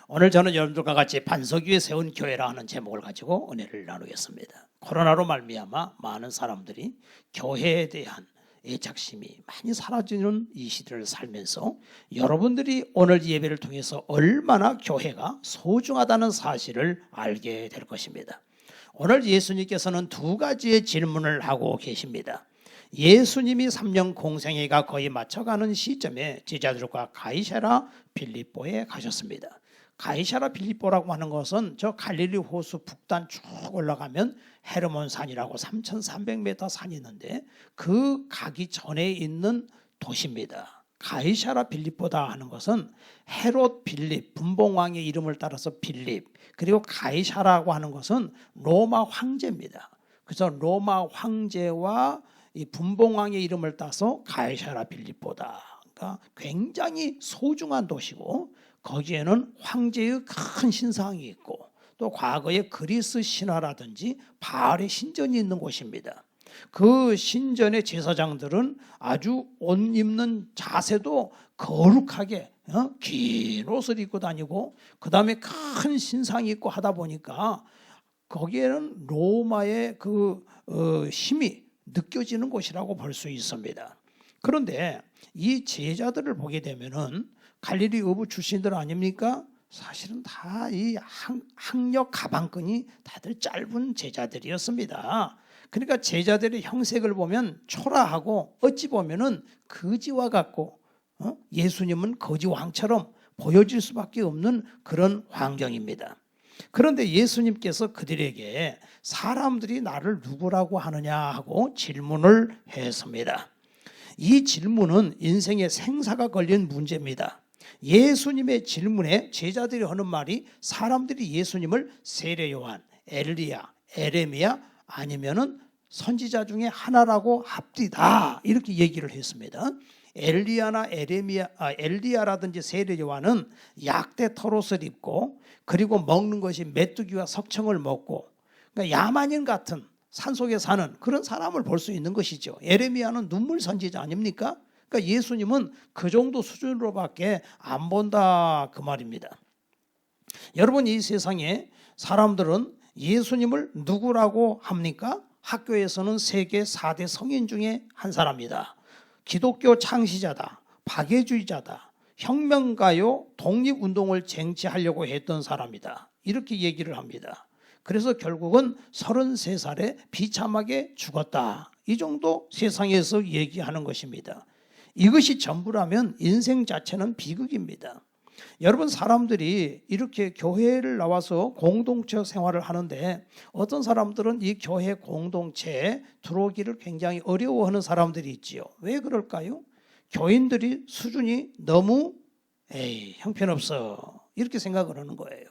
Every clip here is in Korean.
오늘 저는 여러분들과 같이 반석 위에 세운 교회라 하는 제목을 가지고 은혜를 나누겠습니다. 코로나로 말미암아 많은 사람들이 교회에 대한 애착심이 많이 사라지는 이 시대를 살면서 여러분들이 오늘 예배를 통해서 얼마나 교회가 소중하다는 사실을 알게 될 것입니다. 오늘 예수님께서는 두 가지의 질문을 하고 계십니다. 예수님이 3년 공생애가 거의 맞춰가는 시점에 제자들과 가이사랴 빌립보에 가셨습니다. 가이사랴 빌립보라고 하는 것은 저 갈릴리 호수 북단 쭉 올라가면 헤르몬산이라고 3,300m 산이 있는데 그 가기 전에 있는 도시입니다. 가이사랴 빌립보다 하는 것은 헤롯 빌립 분봉왕의 이름을 따라서 빌립, 그리고 가이사라고 하는 것은 로마 황제입니다. 그래서 로마 황제와 이 분봉왕의 이름을 따서 가이사랴 빌립보다. 그러니까 굉장히 소중한 도시고 거기에는 황제의 큰 신상이 있고 또 과거의 그리스 신화라든지 바알의 신전이 있는 곳입니다. 그 신전의 제사장들은 아주 옷 입는 자세도 거룩하게 긴 옷을 입고 다니고 그 다음에 큰 신상이 있고 하다 보니까 거기에는 로마의 그 힘이 느껴지는 곳이라고 볼 수 있습니다. 그런데 이 제자들을 보게 되면은 갈릴리 어부 출신들 아닙니까? 사실은 다 이 학력 가방끈이 다들 짧은 제자들이었습니다. 그러니까 제자들의 형색을 보면 초라하고 어찌 보면은 거지와 같고 예수님은 거지 왕처럼 보여질 수밖에 없는 그런 환경입니다. 그런데 예수님께서 그들에게 사람들이 나를 누구라고 하느냐 하고 질문을 했습니다. 이 질문은 인생의 생사가 걸린 문제입니다. 예수님의 질문에 제자들이 하는 말이 사람들이 예수님을 세례 요한, 엘리야, 에레미야 아니면은 선지자 중에 하나라고 합디다 이렇게 얘기를 했습니다. 엘리야나 엘리야라든지 세례 요한은 약대 털옷을 입고 그리고 먹는 것이 메뚜기와 석청을 먹고 그러니까 야만인 같은 산속에 사는 그런 사람을 볼 수 있는 것이죠. 에레미야는 눈물 선지자 아닙니까? 그러니까 예수님은 그 정도 수준으로밖에 안 본다 그 말입니다. 여러분, 이 세상에 사람들은 예수님을 누구라고 합니까? 학교에서는 세계 4대 성인 중에 한 사람이다. 기독교 창시자다. 박애주의자다. 혁명가요. 독립운동을 쟁취하려고 했던 사람이다. 이렇게 얘기를 합니다. 그래서 결국은 33살에 비참하게 죽었다. 이 정도 세상에서 얘기하는 것입니다. 이것이 전부라면 인생 자체는 비극입니다. 여러분, 사람들이 이렇게 교회를 나와서 공동체 생활을 하는데 어떤 사람들은 이 교회 공동체에 들어오기를 굉장히 어려워하는 사람들이 있지요. 왜 그럴까요? 교인들이 수준이 너무 형편없어 이렇게 생각을 하는 거예요.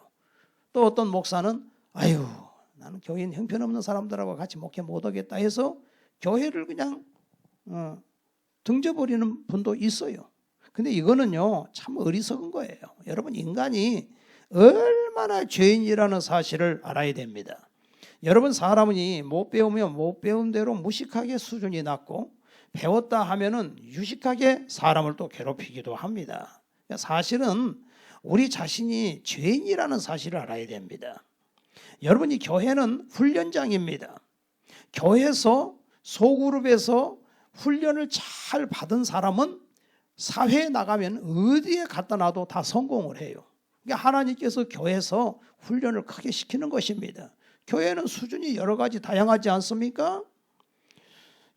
또 어떤 목사는 아유, 나는 교인 형편없는 사람들하고 같이 목회 못하겠다 해서 교회를 그냥 등져버리는 분도 있어요. 근데 이거는요 참 어리석은 거예요. 여러분, 인간이 얼마나 죄인이라는 사실을 알아야 됩니다. 여러분, 사람이 못 배우면 못 배운 대로 무식하게 수준이 낮고 배웠다 하면은 유식하게 사람을 또 괴롭히기도 합니다. 사실은 우리 자신이 죄인이라는 사실을 알아야 됩니다. 여러분, 이 교회는 훈련장입니다. 교회에서 소그룹에서 훈련을 잘 받은 사람은 사회에 나가면 어디에 갖다 놔도 다 성공을 해요. 그러니까 하나님께서 교회에서 훈련을 크게 시키는 것입니다. 교회는 수준이 여러 가지 다양하지 않습니까?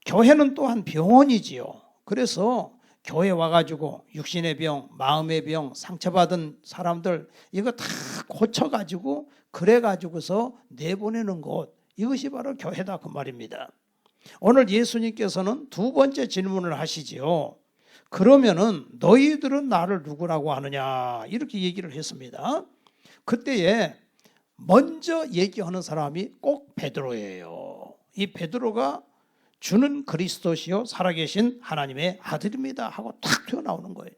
교회는 또한 병원이지요. 그래서 교회 와가지고 육신의 병, 마음의 병, 상처받은 사람들 이거 다 고쳐가지고 그래가지고서 내보내는 곳, 이것이 바로 교회다 그 말입니다. 오늘 예수님께서는 두 번째 질문을 하시지요. 그러면은 너희들은 나를 누구라고 하느냐 이렇게 얘기를 했습니다. 그때에 먼저 얘기하는 사람이 꼭 베드로예요. 이 베드로가 주는 그리스도시요 살아계신 하나님의 아들입니다 하고 탁 튀어나오는 거예요.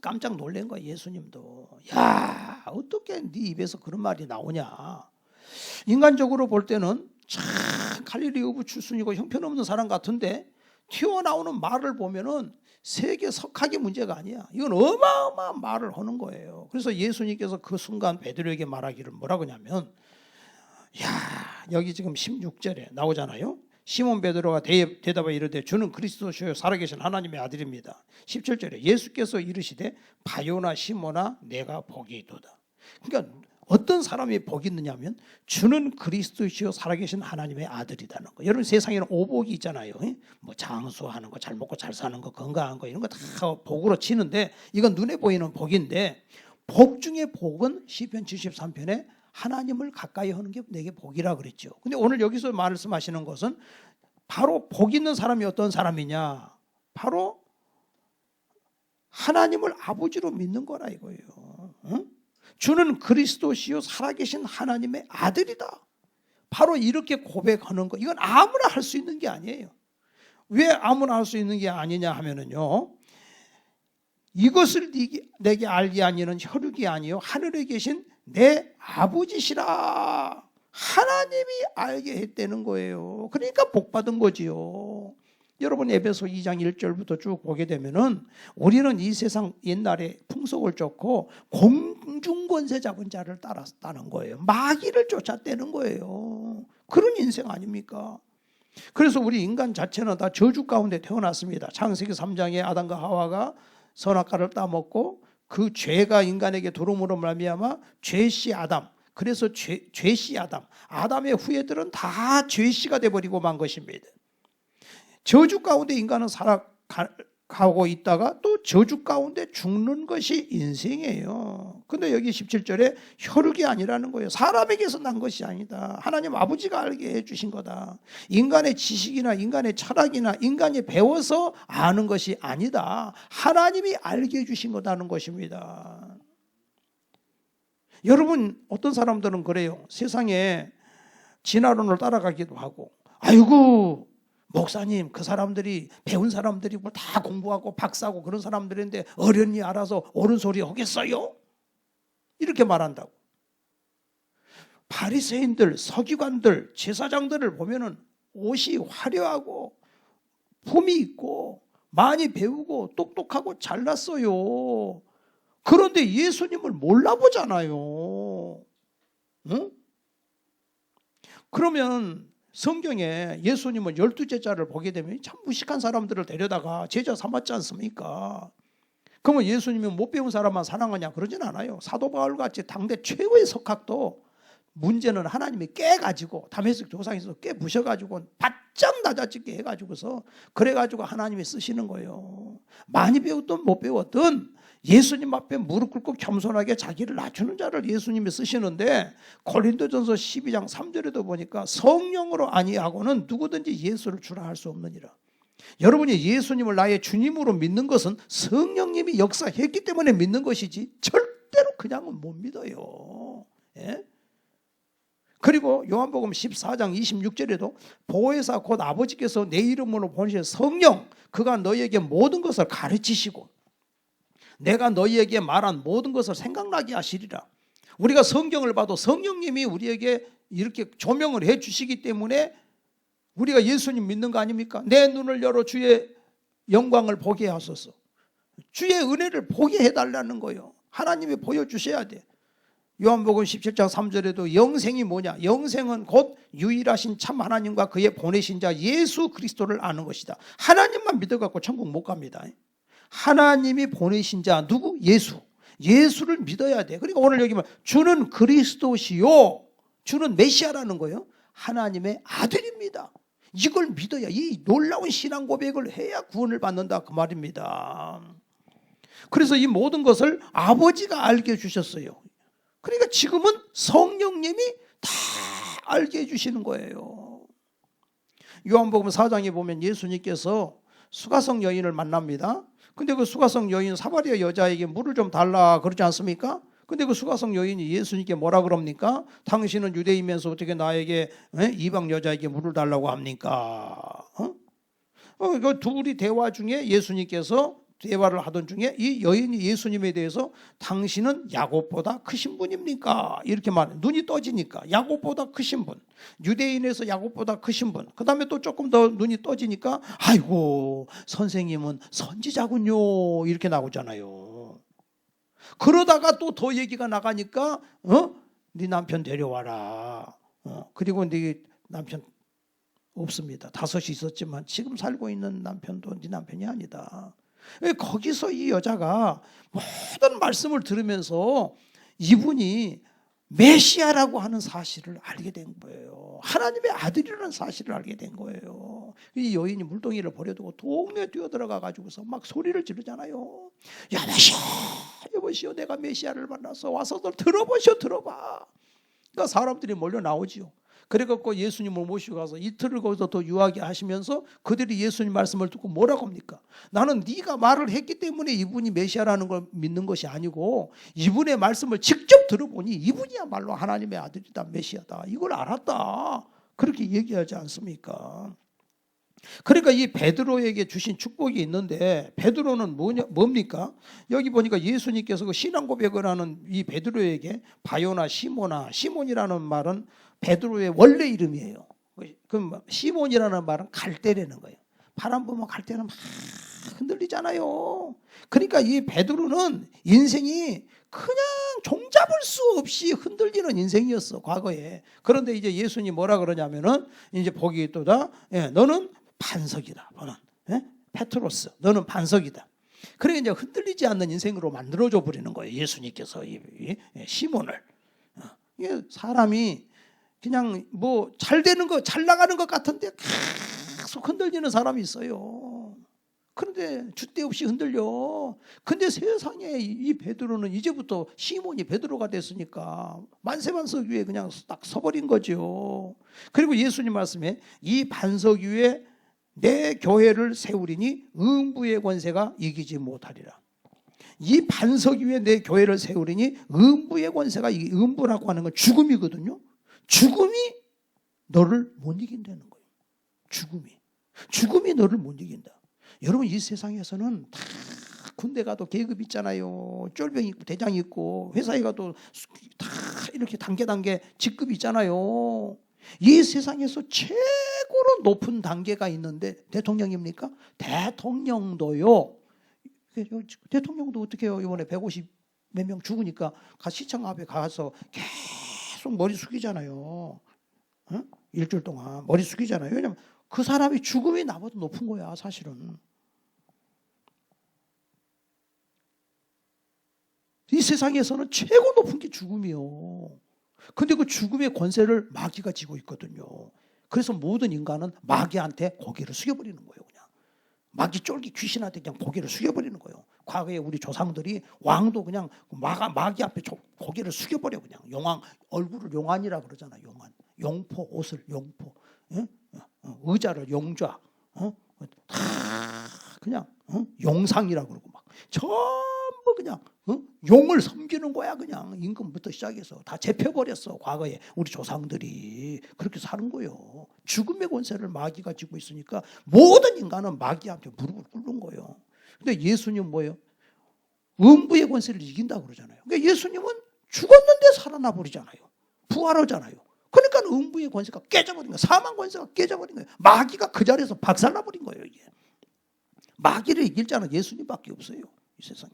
깜짝 놀란 거예요. 예수님도. 야, 어떻게 네 입에서 그런 말이 나오냐. 인간적으로 볼 때는 참 갈릴리 어부 출신이고 형편없는 사람 같은데 튀어나오는 말을 보면은 세계 석학의 문제가 아니야. 이건 어마어마한 말을 하는 거예요. 그래서 예수님께서 그 순간 베드로에게 말하기를 뭐라고 하냐면, 야, 여기 지금 16절에 나오잖아요. 시몬 베드로가 대답하여 이르되 주는 그리스도시요 살아계신 하나님의 아들입니다. 17절에 예수께서 이르시되 바요나 시몬아 내가 복이 있도다. 그러니까 어떤 사람이 복이 있느냐면 주는 그리스도시요 살아계신 하나님의 아들이라는 거. 여러분 세상에는 오복이 있잖아요. 뭐 장수하는 거, 잘 먹고 잘 사는 거, 건강한 거 이런 거 다 복으로 치는데 이건 눈에 보이는 복인데 복 중에 복은 시편 73편에 하나님을 가까이 하는 게 내게 복이라 그랬죠. 근데 오늘 여기서 말씀하시는 것은 바로 복 있는 사람이 어떤 사람이냐? 바로 하나님을 아버지로 믿는 거라 이거예요. 응? 주는 그리스도시요 살아계신 하나님의 아들이다. 바로 이렇게 고백하는 거. 이건 아무나 할 수 있는 게 아니에요. 왜 아무나 할 수 있는 게 아니냐 하면은요. 이것을 내게 알게 하니는 혈육이 아니요 하늘에 계신 내 아버지시라. 하나님이 알게 했다는 거예요. 그러니까 복 받은 거지요. 여러분 에베소 2장 1절부터 쭉 보게 되면은 우리는 이 세상 옛날에 풍속을 쫓고 공중권세 잡은 자를 따랐다는 거예요. 마귀를 쫓았다는 거예요. 그런 인생 아닙니까? 그래서 우리 인간 자체는 다 저주 가운데 태어났습니다. 창세기 3장에 아담과 하와가 선악과를 따먹고 그 죄가 인간에게 들어옴으로 말미암아 죄씨 아담. 그래서 죄씨 아담. 아담의 후예들은 다 죄씨가 돼버리고 만 것입니다. 저주 가운데 인간은 살아가고 있다가 또 저주 가운데 죽는 것이 인생이에요. 근데 여기 17절에 혈육이 아니라는 거예요. 사람에게서 난 것이 아니다. 하나님 아버지가 알게 해주신 거다. 인간의 지식이나 인간의 철학이나 인간이 배워서 아는 것이 아니다. 하나님이 알게 해주신 거다는 것입니다. 여러분 어떤 사람들은 그래요. 세상에 진화론을 따라가기도 하고 아이고 목사님 그 사람들이 배운 사람들이 뭐 다 공부하고 박사고 그런 사람들인데 어련히 알아서 옳은 소리 하겠어요? 이렇게 말한다고. 바리새인들, 서기관들, 제사장들을 보면은 옷이 화려하고 품이 있고 많이 배우고 똑똑하고 잘났어요. 그런데 예수님을 몰라보잖아요. 응? 그러면 성경에 예수님은 12제자를 보게 되면 참 무식한 사람들을 데려다가 제자 삼았지 않습니까? 그러면 예수님이 못 배운 사람만 사랑하냐? 그러진 않아요. 사도 바울같이 당대 최고의 석학도 문제는 하나님이 깨가지고 다메섹 조상에서 깨부셔가지고 바짝 낮아지게 해가지고서 그래가지고 하나님이 쓰시는 거예요. 많이 배웠든 못 배웠든 예수님 앞에 무릎 꿇고 겸손하게 자기를 낮추는 자를 예수님이 쓰시는데 고린도전서 12장 3절에도 보니까 성령으로 아니하고는 누구든지 예수를 주라 할 수 없느니라. 여러분이 예수님을 나의 주님으로 믿는 것은 성령님이 역사했기 때문에 믿는 것이지 절대로 그냥은 못 믿어요. 예? 그리고 요한복음 14장 26절에도 보혜사 곧 아버지께서 내 이름으로 보내신 성령 그가 너희에게 모든 것을 가르치시고 내가 너희에게 말한 모든 것을 생각나게 하시리라. 우리가 성경을 봐도 성령님이 우리에게 이렇게 조명을 해 주시기 때문에 우리가 예수님 믿는 거 아닙니까? 내 눈을 열어 주의 영광을 보게 하소서. 주의 은혜를 보게 해달라는 거예요. 하나님이 보여주셔야 돼. 요한복음 17장 3절에도 영생이 뭐냐? 영생은 곧 유일하신 참 하나님과 그의 보내신 자 예수 그리스도를 아는 것이다. 하나님만 믿어갖고 천국 못 갑니다. 하나님이 보내신 자 누구? 예수. 예수를 믿어야 돼. 그러니까 오늘 여기 주는 그리스도시요. 주는 메시아라는 거예요. 하나님의 아들입니다. 이걸 믿어야 이 놀라운 신앙 고백을 해야 구원을 받는다 그 말입니다. 그래서 이 모든 것을 아버지가 알게 해주셨어요. 그러니까 지금은 성령님이 다 알게 해주시는 거예요. 요한복음 4장에 보면 예수님께서 수가성 여인을 만납니다. 근데 그 수가성 여인 사마리아 여자에게 물을 좀 달라 그러지 않습니까? 근데 그 수가성 여인이 예수님께 뭐라 그럽니까? 당신은 유대인이면서 어떻게 나에게 이방 여자에게 물을 달라고 합니까? 그 둘이 대화 중에 예수님께서 대화를 하던 중에 이 여인이 예수님에 대해서 당신은 야곱보다 크신 분입니까? 이렇게 말해. 눈이 떠지니까 야곱보다 크신 분, 유대인에서 야곱보다 크신 분. 그 다음에 또 조금 더 눈이 떠지니까 아이고 선생님은 선지자군요 이렇게 나오잖아요. 그러다가 또 더 얘기가 나가니까 네 남편 데려와라. 그리고 네 남편 없습니다. 5이 있었지만 지금 살고 있는 남편도 네 남편이 아니다. 거기서 이 여자가 모든 말씀을 들으면서 이분이 메시아라고 하는 사실을 알게 된 거예요. 하나님의 아들이라는 사실을 알게 된 거예요. 이 여인이 물동이를 버려두고 동네에 뛰어들어가 가지고서 막 소리를 지르잖아요. 여보시오, 여보시오, 내가 메시아를 만나서 와서 들어보시오, 들어봐. 그러니까 사람들이 몰려 나오지요. 그래갖고 예수님을 모시고 가서 이틀을 거기서 더 유하게 하시면서 그들이 예수님 말씀을 듣고 뭐라고 합니까? 나는 네가 말을 했기 때문에 이분이 메시아라는 걸 믿는 것이 아니고 이분의 말씀을 직접 들어보니 이분이야말로 하나님의 아들이다, 메시아다, 이걸 알았다, 그렇게 얘기하지 않습니까? 그러니까 이 베드로에게 주신 축복이 있는데 베드로는 뭡니까? 여기 보니까 예수님께서 그 신앙 고백을 하는 이 베드로에게 바요나 시모나, 시몬이라는 말은 베드로의 원래 이름이에요. 그럼 시몬이라는 말은 갈대라는 거예요. 바람 불면 갈대는 막 흔들리잖아요. 그러니까 이 베드로는 인생이 그냥 종잡을 수 없이 흔들리는 인생이었어, 과거에. 그런데 이제 예수님이 뭐라 그러냐면은 이제 보기 또다, 너는 반석이다. 너는 페트로스, 너는 반석이다. 그러니까 이제 흔들리지 않는 인생으로 만들어줘 버리는 거예요, 예수님께서 이 시몬을. 사람이 그냥 뭐 잘 되는 거, 잘 나가는 것 같은데 계속 흔들리는 사람이 있어요. 그런데 줏대 없이 흔들려. 근데 세상에 이 베드로는 이제부터 시몬이 베드로가 됐으니까 만세반석 위에 그냥 딱 서버린 거죠. 그리고 예수님 말씀에 이 반석 위에 내 교회를 세우리니 음부의 권세가 이기지 못하리라. 이 반석 위에 내 교회를 세우리니 음부의 권세가 음부라고 하는 건 죽음이거든요. 죽음이 너를 못 이긴다는 거예요. 죽음이 너를 못 이긴다. 여러분, 이 세상에서는 다 군대 가도 계급 있잖아요. 쫄병 있고 대장 있고 회사에 가도 다 이렇게 단계 직급이 있잖아요. 이 세상에서 최고로 높은 단계가 있는데 대통령입니까? 대통령도요. 대통령도 어떻게 해요? 이번에 150 몇 명 죽으니까 시청 앞에 가서 계속 머리 숙이잖아요. 일주일 동안 머리 숙이잖아요. 왜냐면 그 사람이 죽음이 나보다 높은 거야, 사실은. 이 세상에서는 최고 높은 게 죽음이요. 근데 그 죽음의 권세를 마귀가 쥐고 있거든요. 그래서 모든 인간은 마귀한테 고개를 숙여버리는 거예요. 그냥 마귀 쫄기 귀신한테 그냥 고개를 숙여버리는 거예요. 과거에 우리 조상들이 왕도 그냥 마귀 앞에 고개를 숙여버려. 그냥 용왕, 얼굴을 용안이라 그러잖아. 용안, 용포, 옷을 용포, 의자를 용좌, 다 그냥 용상이라 그러고 막 전부 그냥 용을 섬기는 거야. 그냥 임금부터 시작해서 다 잡혀버렸어. 과거에 우리 조상들이 그렇게 사는 거예요. 죽음의 권세를 마귀가 쥐고 있으니까 모든 인간은 마귀한테 무릎을 꿇는 거예요. 근데 예수님은 뭐예요? 음부의 권세를 이긴다 그러잖아요. 그러니까 예수님은 죽었는데 살아나 버리잖아요. 부활하잖아요. 그러니까 음부의 권세가 깨져버린 거예요. 사망 권세가 깨져버린 거예요. 마귀가 그 자리에서 박살나버린 거예요. 이게 마귀를 이길 자는 예수님밖에 없어요, 이 세상에.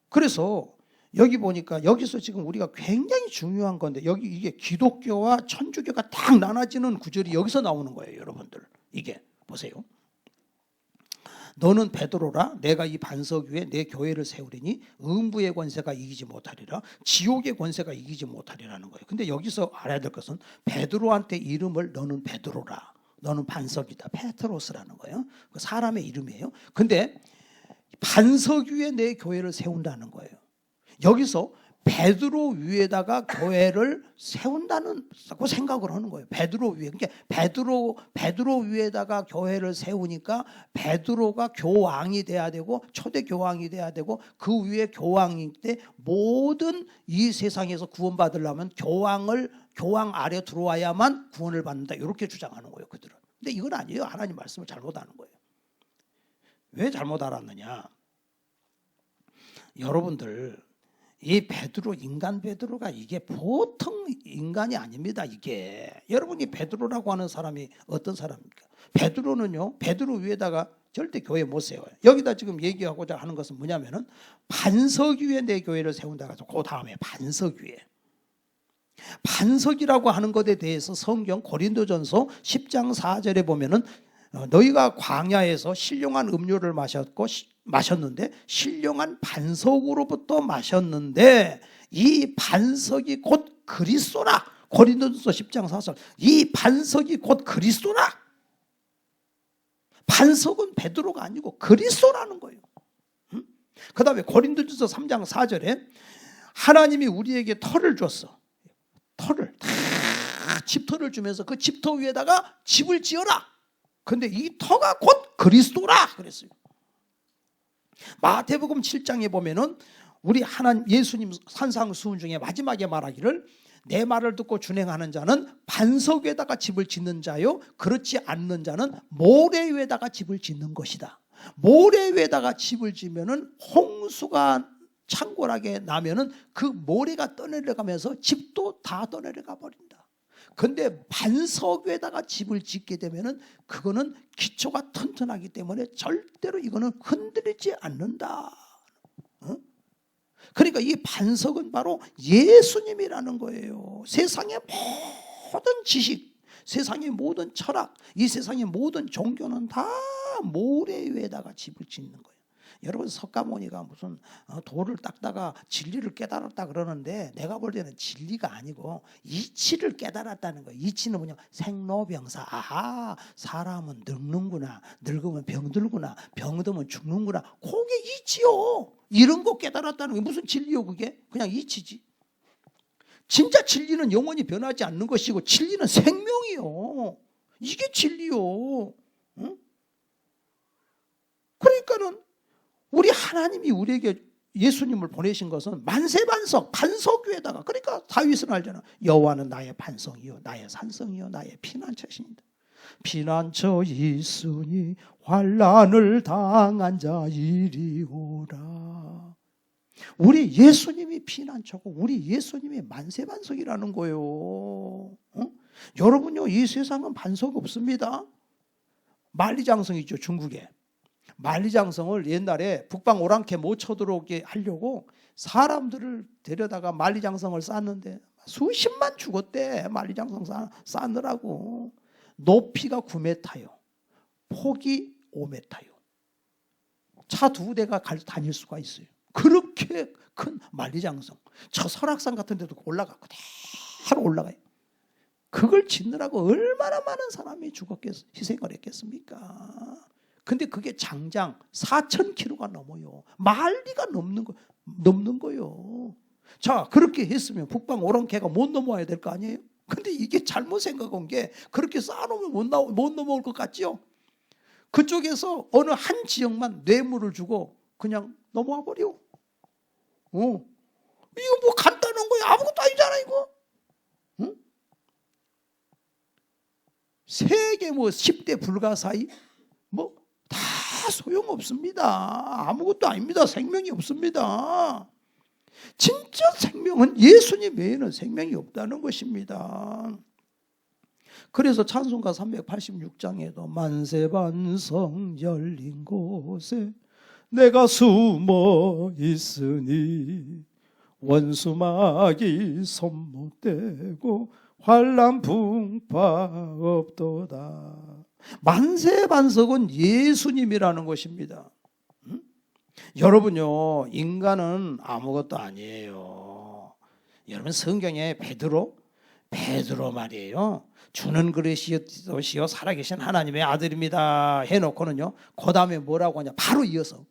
그래서 여기 보니까 여기서 지금 우리가 굉장히 중요한 건데, 여기 이게 기독교와 천주교가 딱 나눠지는 구절이 여기서 나오는 거예요, 여러분들. 이게 보세요. 너는 베드로라, 내가 이 반석 위에 내 교회를 세우리니 음부의 권세가 이기지 못하리라, 지옥의 권세가 이기지 못하리라는 거예요. 근데 여기서 알아야 될 것은 베드로한테 이름을 너는 베드로라, 너는 반석이다, 페트로스라는 거예요. 그 사람의 이름이에요. 근데 반석 위에 내 교회를 세운다는 거예요. 여기서 베드로 위에다가 교회를 세운다고 생각을 하는 거예요. 베드로 위에. 그러니까 베드로 위에다가 교회를 세우니까 베드로가 교황이 돼야 되고 초대 교황이 돼야 되고, 그 위에 교황일 때 모든 이 세상에서 구원받으려면 교황 아래 들어와야만 구원을 받는다, 이렇게 주장하는 거예요, 그들은. 근데 이건 아니에요. 하나님 말씀을 잘못 아는 거예요. 왜 잘못 알았느냐? 여러분들 이 베드로, 인간 베드로가 이게 보통 인간이 아닙니다. 이게 여러분이 베드로라고 하는 사람이 어떤 사람입니까? 베드로는요, 베드로 위에다가 절대 교회 못 세워요. 여기다 지금 얘기하고자 하는 것은 뭐냐면은 반석 위에 내 교회를 세운다 해서 그 다음에 반석 위에, 반석이라고 하는 것에 대해서 성경 고린도전서 10장 4절에 보면은 너희가 광야에서 신령한 음료를 마셨는데 신령한 반석으로부터 마셨는데 이 반석이 곧 그리스도라. 고린도전서 10장 4절, 이 반석이 곧 그리스도라. 반석은 베드로가 아니고 그리스도라는 거예요. 그 다음에 고린도전서 3장 4절에 하나님이 우리에게 터를 줬어. 터를 다 집터를 주면서 그 집터 위에다가 집을 지어라. 근데 이 터가 곧 그리스도라 그랬어요. 마태복음 7장에 보면은 우리 하나님 예수님 산상수훈 중에 마지막에 말하기를 내 말을 듣고 준행하는 자는 반석 위에다가 집을 짓는 자요, 그렇지 않는 자는 모래 위에다가 집을 짓는 것이다. 모래 위에다가 집을 지면은 홍수가 창궐하게 나면은 그 모래가 떠내려가면서 집도 다 떠내려가 버린다. 근데 반석 위에다가 집을 짓게 되면은 그거는 기초가 튼튼하기 때문에 절대로 이거는 흔들리지 않는다. 그러니까 이 반석은 바로 예수님이라는 거예요. 세상의 모든 지식, 세상의 모든 철학, 이 세상의 모든 종교는 다 모래 위에다가 집을 짓는 거예요. 여러분, 석가모니가 무슨 돌을 닦다가 진리를 깨달았다 그러는데 내가 볼 때는 진리가 아니고 이치를 깨달았다는 거예요. 이치는 뭐냐? 생로병사. 아하, 사람은 늙는구나, 늙으면 병들구나, 병들면 죽는구나. 그게 이치요. 이런 거 깨달았다는 게 무슨 진리요? 그게 그냥 이치지. 진짜 진리는 영원히 변하지 않는 것이고 진리는 생명이요. 이게 진리요. 응? 그러니까는 우리 하나님이 우리에게 예수님을 보내신 것은 만세반석, 반석 위에다가, 그러니까 다윗은 알잖아. 여호와는 나의 반석이요 나의 산성이요 나의 피난처시니다. 피난처 있으니 환난을 당한 자 이리 오라. 우리 예수님이 피난처고 우리 예수님이 만세반석이라는 거예요. 여러분요, 이 세상은 반석 없습니다. 만리장성 있죠, 중국에. 만리장성을 옛날에 북방 오랑캐 못 쳐들어오게 하려고 사람들을 데려다가 만리장성을 쌓는데 수십만 죽었대. 만리장성 쌓느라고. 높이가 9m요. 폭이 5m요. 차 2대가 다닐 수가 있어요. 그렇게 큰 만리장성. 저 설악산 같은 데도 올라가고 그대로 올라가요. 그걸 짓느라고 얼마나 많은 사람이 희생을 했겠습니까? 근데 그게 장장 4,000km가 넘어요. 만리가 넘는 거요. 자, 그렇게 했으면 북방 오랑캐가 못 넘어와야 될 거 아니에요? 근데 이게 잘못 생각한 게 그렇게 쌓아놓으면 못 넘어올 것 같죠? 그쪽에서 어느 한 지역만 뇌물을 주고 그냥 넘어와 버려. 이거 뭐 간단한 거야. 아무것도 아니잖아 이거. 응? 세계 뭐 10대 불가사의 뭐 다 소용없습니다. 아무것도 아닙니다. 생명이 없습니다. 진짜 생명은 예수님 외에는 생명이 없다는 것입니다. 그래서 찬송가 386장에도 만세반석 열린 곳에 내가 숨어 있으니 원수막이 손 못 대고 환난 풍파 없도다. 만세반석은 예수님이라는 것입니다. 여러분요, 인간은 아무것도 아니에요. 여러분, 성경에 베드로 말이에요. 주는 그리스도시요 살아계신 하나님의 아들입니다 해놓고는요, 그 다음에 뭐라고 하냐, 바로 이어서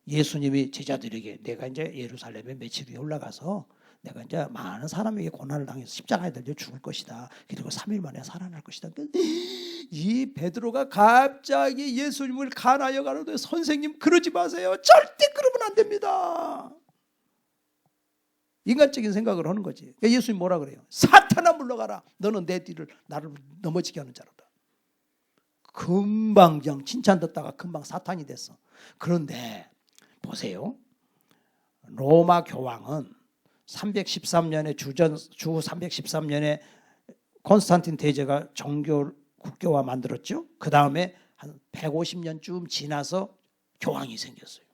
예수님이 제자들에게 내가 이제 예루살렘에 며칠 뒤에 올라가서 내가 이제 많은 사람에게 고난을 당해서 십자가에 달려 죽을 것이다. 그리고 3일 만에 살아날 것이다. 이 베드로가 갑자기 예수님을 간하여 가로되 선생님 그러지 마세요. 절대 그러면 안 됩니다. 인간적인 생각을 하는 거지. 예수님 뭐라 그래요? 사탄아 물러가라. 너는 내 뒤를 나를 넘어지게 하는 자로다. 금방 그냥 칭찬 듣다가 금방 사탄이 됐어. 그런데 보세요. 로마 교황은 313년에 주 313년에 콘스탄틴 대제가 국교화 만들었죠. 그 다음에 한 150년쯤 지나서 교황이 생겼어요.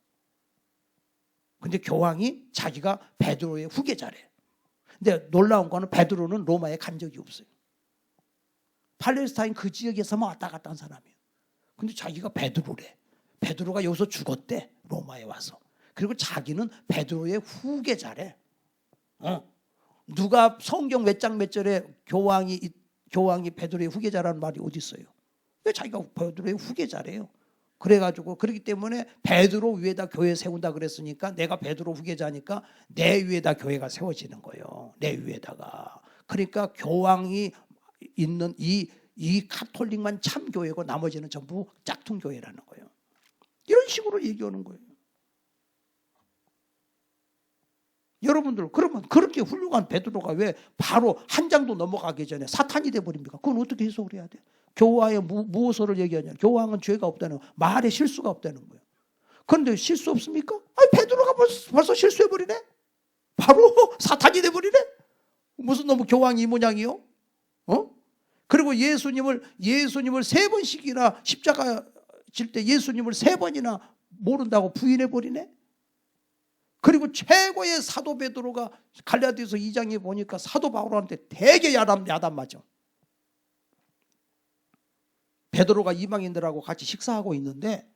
근데 교황이 자기가 베드로의 후계자래. 근데 놀라운 거는 베드로는 로마에 간 적이 없어요. 팔레스타인 그 지역에서만 왔다 갔다 한 사람이에요. 근데 자기가 베드로래. 베드로가 여기서 죽었대. 로마에 와서. 그리고 자기는 베드로의 후계자래. 누가 성경 몇 장 몇 절에 교황이 베드로의 후계자라는 말이 어디 있어요? 왜 자기가 베드로의 후계자래요? 그래가지고 그렇기 때문에 베드로 위에다 교회 세운다 그랬으니까 내가 베드로 후계자니까 내 위에다 교회가 세워지는 거예요. 내 위에다가. 그러니까 교황이 있는 이 카톨릭만 참 교회고 나머지는 전부 짝퉁 교회라는 거예요. 이런 식으로 얘기하는 거예요. 여러분들 그러면 그렇게 훌륭한 베드로가 왜 바로 한 장도 넘어가기 전에 사탄이 돼버립니까? 그건 어떻게 해석을 해야 돼? 교황에 무엇을 얘기하냐? 교황은 죄가 없다는 거예요. 말에 실수가 없다는 거예요. 그런데 실수 없습니까? 아니, 베드로가 벌써 실수해버리네? 바로 사탄이 돼버리네? 무슨 너무 교황이 이 모양이요? 그리고 예수님을 3번씩이나 십자가 질 때 예수님을 3번이나 모른다고 부인해버리네? 그리고 최고의 사도 베드로가 갈라디아서 2장에 보니까 사도 바울한테 되게 야단 맞아. 베드로가 이방인들하고 같이 식사하고 있는데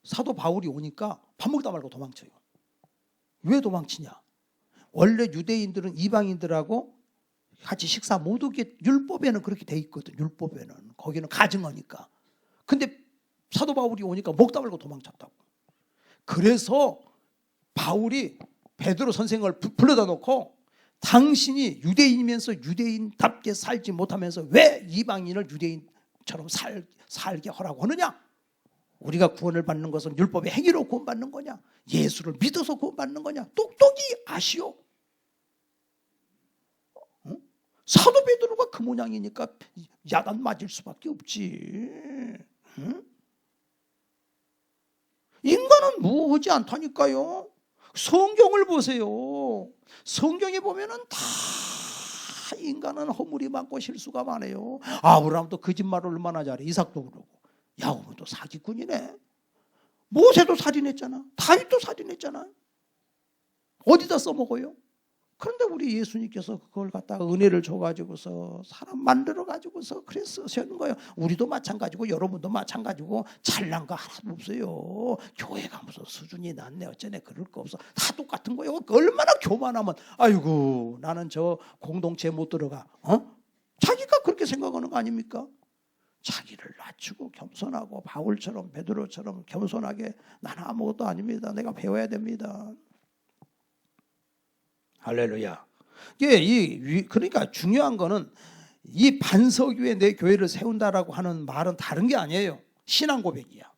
사도 바울이 오니까 밥 먹다 말고 도망쳐요. 왜 도망치냐? 원래 유대인들은 이방인들하고 같이 식사 못 하게 율법에는 그렇게 돼 있거든. 율법에는. 거기는 가증하니까. 근데 사도 바울이 오니까 먹다 말고 도망쳤다고. 그래서 바울이 베드로 선생을 불러다 놓고 당신이 유대인이면서 유대인답게 살지 못하면서 왜 이방인을 유대인처럼 살게 하라고 하느냐? 우리가 구원을 받는 것은 율법의 행위로 구원받는 거냐? 예수를 믿어서 구원받는 거냐? 똑똑히 아시오. 사도 베드로가 그 모양이니까 야단 맞을 수밖에 없지. 인간은 무하지 않다니까요. 성경을 보세요. 성경에 보면은 다 인간은 허물이 많고 실수가 많아요. 아브라함도 거짓말을 얼마나 잘해. 이삭도 그러고. 야곱도 사기꾼이네. 모세도 살인했잖아. 다윗도 살인했잖아. 어디다 써먹어요? 그런데 우리 예수님께서 그걸 갖다가 은혜를 줘가지고서 사람 만들어가지고서 그래서 세우는 거예요. 우리도 마찬가지고 여러분도 마찬가지고 잘난 거 하나도 없어요. 교회가 무슨 수준이 낮네 어쩌네 그럴 거 없어. 다 똑같은 거예요. 얼마나 교만하면 아이고 나는 저 공동체에 못 들어가. 자기가 그렇게 생각하는 거 아닙니까? 자기를 낮추고 겸손하고 바울처럼 베드로처럼 겸손하게 나는 아무것도 아닙니다. 내가 배워야 됩니다. 할렐루야. 그러니까 중요한 거는 이 반석위에 내 교회를 세운다라고 하는 말은 다른 게 아니에요. 신앙 고백이야.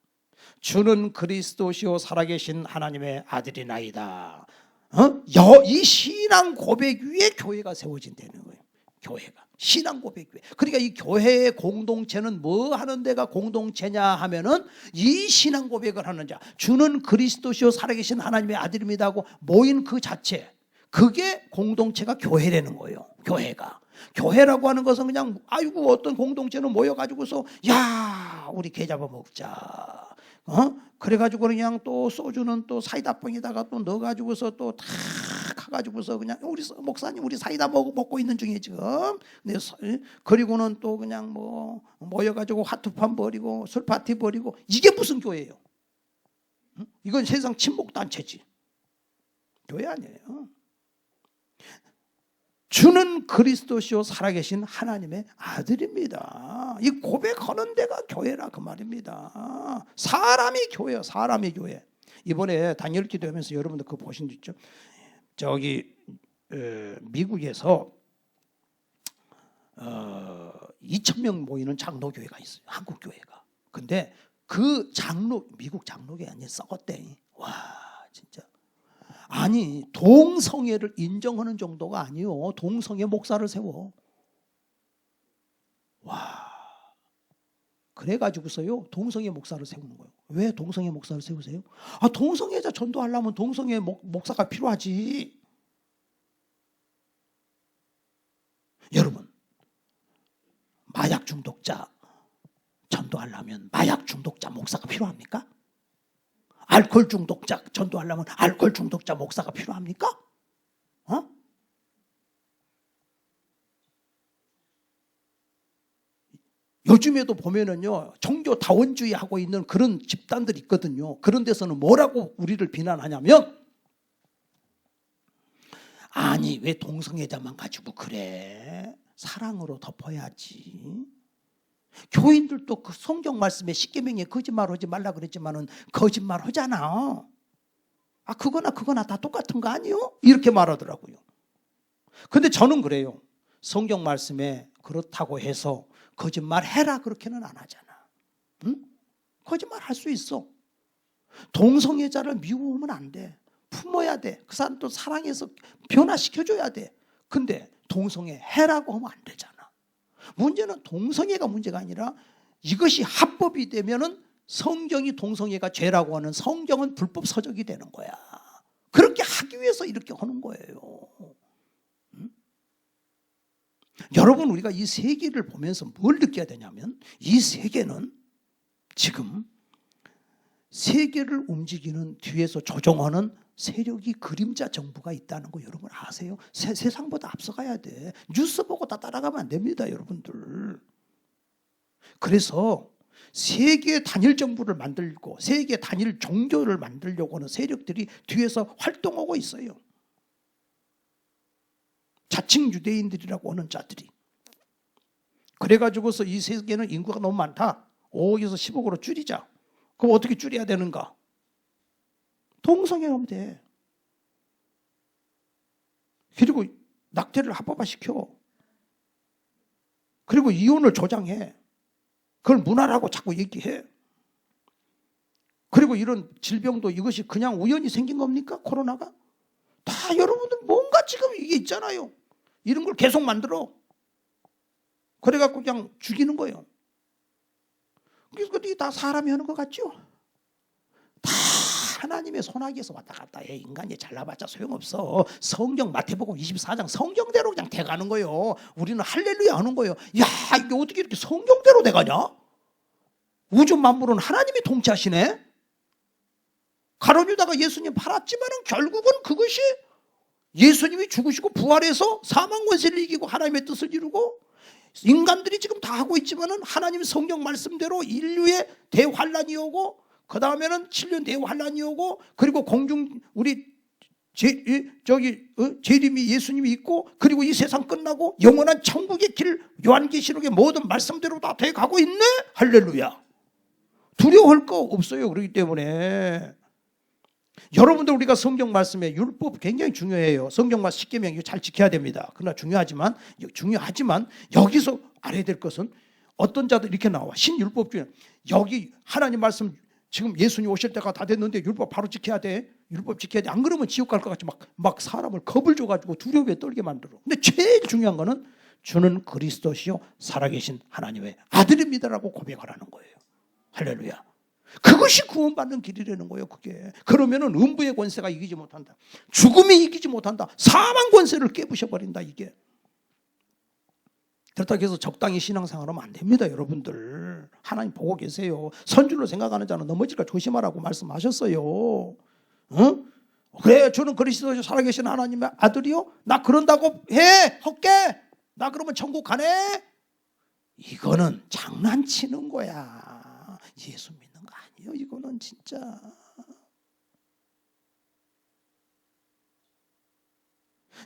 주는 그리스도시요 살아계신 하나님의 아들이나이다. 이 신앙 고백 위에 교회가 세워진다는 거예요. 교회가 신앙 고백 위에. 그러니까 이 교회의 공동체는 뭐 하는 데가 공동체냐 하면은 이 신앙 고백을 하는 자. 주는 그리스도시요 살아계신 하나님의 아들입니다 하고 모인 그 자체. 그게 공동체가 교회라는 거예요. 교회라고 하는 것은 그냥 아이고 어떤 공동체는 모여가지고서 야 우리 개 잡아먹자. 그래가지고 그냥 또 소주는 또 사이다병에다가 또 넣어가지고서 또 다 가가지고서 그냥 우리 목사님 우리 사이다 먹고 있는 중에 지금. 그리고는 또 그냥 뭐 모여가지고 화투판 벌이고 술 파티 벌이고 이게 무슨 교회예요? 이건 세상 친목단체지. 교회 아니에요. 주는 그리스도시요 살아계신 하나님의 아들입니다. 이 고백하는 데가 교회라 그 말입니다. 사람이 교회요. 사람이 교회. 이번에 다니엘 기도하면서 여러분들 그거 보신 적 있죠? 저기 미국에서 2,000명 모이는 장로교회가 있어요. 한국 교회가. 근데 그 미국 장로교회 아니에요. 썩었대. 와 진짜. 아니 동성애를 인정하는 정도가 아니요. 동성애 목사를 세워. 와 그래가지고서요 동성애 목사를 세우는 거예요. 왜 동성애 목사를 세우세요? 동성애자 전도하려면 동성애 목사가 필요하지. 여러분, 마약 중독자 전도하려면 마약 중독자 목사가 필요합니까? 알코올 중독자 전도하려면 알코올 중독자 목사가 필요합니까? 요즘에도 보면은요 종교 다원주의 하고 있는 그런 집단들이 있거든요. 그런 데서는 뭐라고 우리를 비난하냐면, 아니 왜 동성애자만 가지고 그래? 사랑으로 덮어야지. 교인들도 그 성경 말씀에 십계명에 거짓말하지 말라 그랬지만은 거짓말 하잖아. 그거나 다 똑같은 거 아니요? 이렇게 말하더라고요. 근데 저는 그래요. 성경 말씀에 그렇다고 해서 거짓말 해라 그렇게는 안 하잖아. 응? 거짓말 할 수 있어. 동성애자를 미워하면 안 돼. 품어야 돼. 그 사람 또 사랑해서 변화시켜줘야 돼. 근데 동성애 해라고 하면 안 되잖아. 문제는 동성애가 문제가 아니라 이것이 합법이 되면은 성경이 동성애가 죄라고 하는 성경은 불법 서적이 되는 거야. 그렇게 하기 위해서 이렇게 하는 거예요. 여러분, 우리가 이 세계를 보면서 뭘 느껴야 되냐면, 이 세계는 지금 세계를 움직이는 뒤에서 조종하는 세력이 그림자 정부가 있다는 거 여러분 아세요? 세상보다 앞서가야 돼. 뉴스 보고 다 따라가면 안 됩니다, 여러분들. 그래서 세계 단일 정부를 만들고 세계 단일 종교를 만들려고 하는 세력들이 뒤에서 활동하고 있어요. 자칭 유대인들이라고 하는 자들이. 그래가지고서 이 세계는 인구가 너무 많다. 5억에서 10억으로 줄이자. 그럼 어떻게 줄여야 되는가? 동성애하면 돼. 그리고 낙태를 합법화시켜. 그리고 이혼을 조장해. 그걸 문화라고 자꾸 얘기해. 그리고 이런 질병도 이것이 그냥 우연히 생긴 겁니까? 코로나가? 다 여러분들 뭔가 지금 이게 있잖아요. 이런 걸 계속 만들어. 그래갖고 그냥 죽이는 거예요. 그래서 이게 다 사람이 하는 것 같죠? 다 하나님의 손아귀에서 왔다 갔다 해. 인간이 잘나봤자 소용없어. 성경 마태복음 24장 성경대로 그냥 돼가는 거예요. 우리는 할렐루야 하는 거예요. 야, 이게 어떻게 이렇게 성경대로 돼가냐? 우주 만물은 하나님이 통치하시네. 가로유다가 예수님 팔았지만은 결국은 그것이 예수님이 죽으시고 부활해서 사망 권세를 이기고 하나님의 뜻을 이루고, 인간들이 지금 다 하고 있지만은 하나님 성경 말씀대로 인류의 대환란이 오고, 그 다음에는 7년 대환란이 오고, 그리고 공중 우리 재림이 예수님이 있고, 그리고 이 세상 끝나고 영원한 천국의 길, 요한계시록의 모든 말씀대로 다 돼가고 있네. 할렐루야. 두려워할 거 없어요. 그렇기 때문에 여러분들, 우리가 성경 말씀에 율법 굉장히 중요해요. 성경 말씀 십계명 이거 잘 지켜야 됩니다. 그러나 중요하지만 여기서 알아야 될 것은, 어떤 자들 이렇게 나와. 신율법 중에 여기 하나님 말씀 지금 예수님 오실 때가 다 됐는데 율법 바로 지켜야 돼. 율법 지켜야 돼. 안 그러면 지옥 갈 것 같이 막 사람을 겁을 줘가지고 두려움에 떨게 만들어. 근데 제일 중요한 거는 주는 그리스도시요 살아계신 하나님의 아들입니다라고 고백하라는 거예요. 할렐루야. 그것이 구원받는 길이라는 거예요. 그게. 그러면은 음부의 권세가 이기지 못한다. 죽음이 이기지 못한다. 사망 권세를 깨부셔버린다. 이게. 그렇다고 해서 적당히 신앙생활하면 안 됩니다. 여러분들. 하나님 보고 계세요. 선줄로 생각하는 자는 넘어질까 조심하라고 말씀하셨어요. 응? 그래, 저는 그리스도에 살아계신 하나님의 아들이요? 나 그런다고 해. 헛게. 나 그러면 천국 가네. 이거는 장난치는 거야. 예수 믿는 거 아니에요. 이거는 진짜.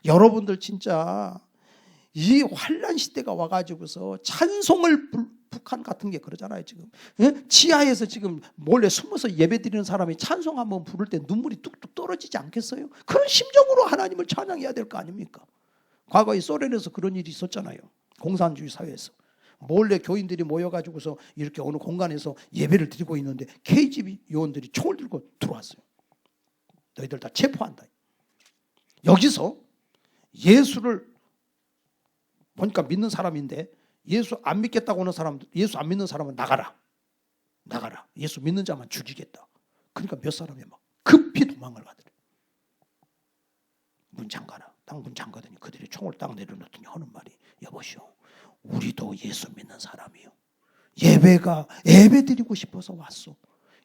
여러분들 진짜 이 환란 시대가 와가지고서 찬송을 북한 같은 게 그러잖아요. 지금 지하에서 지금 몰래 숨어서 예배드리는 사람이 찬송 한번 부를 때 눈물이 뚝뚝 떨어지지 않겠어요? 그런 심정으로 하나님을 찬양해야 될 거 아닙니까? 과거에 소련에서 그런 일이 있었잖아요. 공산주의 사회에서 몰래 교인들이 모여가지고서 이렇게 어느 공간에서 예배를 드리고 있는데 KGB 요원들이 총을 들고 들어왔어요. 너희들 다 체포한다. 여기서 예수를 보니까 믿는 사람인데 예수 안 믿겠다고 하는 사람들, 예수 안 믿는 사람은 나가라. 나가라. 예수 믿는 자만 죽이겠다. 그러니까 몇 사람이 막 급히 도망을 가더래. 문 잠가라. 딱 문 잠가더니 그들이 총을 딱 내려놓더니 하는 말이, 여보시오, 우리도 예수 믿는 사람이요, 예배 드리고 싶어서 왔어.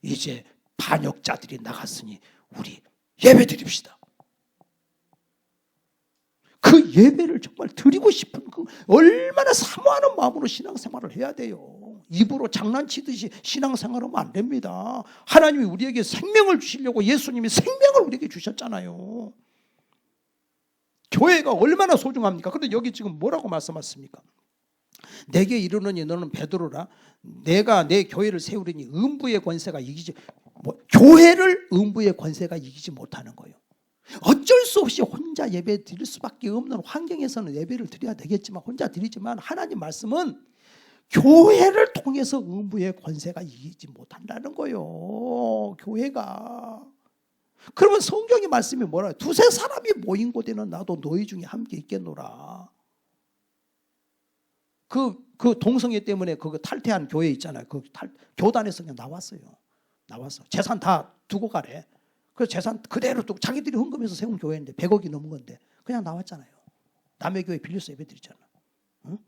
이제 반역자들이 나갔으니 우리 예배 드립시다. 그 예배를 정말 드리고 싶은 그 얼마나 사모하는 마음으로 신앙생활을 해야 돼요. 입으로 장난치듯이 신앙생활하면 안 됩니다. 하나님이 우리에게 생명을 주시려고 예수님이 생명을 우리에게 주셨잖아요. 교회가 얼마나 소중합니까? 그런데 여기 지금 뭐라고 말씀하십니까? 내게 이르노니 너는 베드로라. 내가 내 교회를 세우리니 음부의 권세가 이기지, 교회를 음부의 권세가 이기지 못하는 거예요. 어쩔 수 없이 혼자 예배 드릴 수밖에 없는 환경에서는 예배를 드려야 되겠지만, 혼자 드리지만 하나님 말씀은 교회를 통해서 음부의 권세가 이기지 못한다는 거예요. 교회가. 그러면 성경의 말씀이 뭐라? 두세 사람이 모인 곳에는 나도 너희 중에 함께 있겠노라. 그 동성애 때문에 그 탈퇴한 교회 있잖아요. 그 교단에서 그냥 나왔어요. 나왔어. 재산 다 두고 가래. 그래서 재산 그대로 또 자기들이 헌금해서 세운 교회인데 100억이 넘은 건데 그냥 나왔잖아요. 남의 교회 빌려서 예배 드리잖아. 응?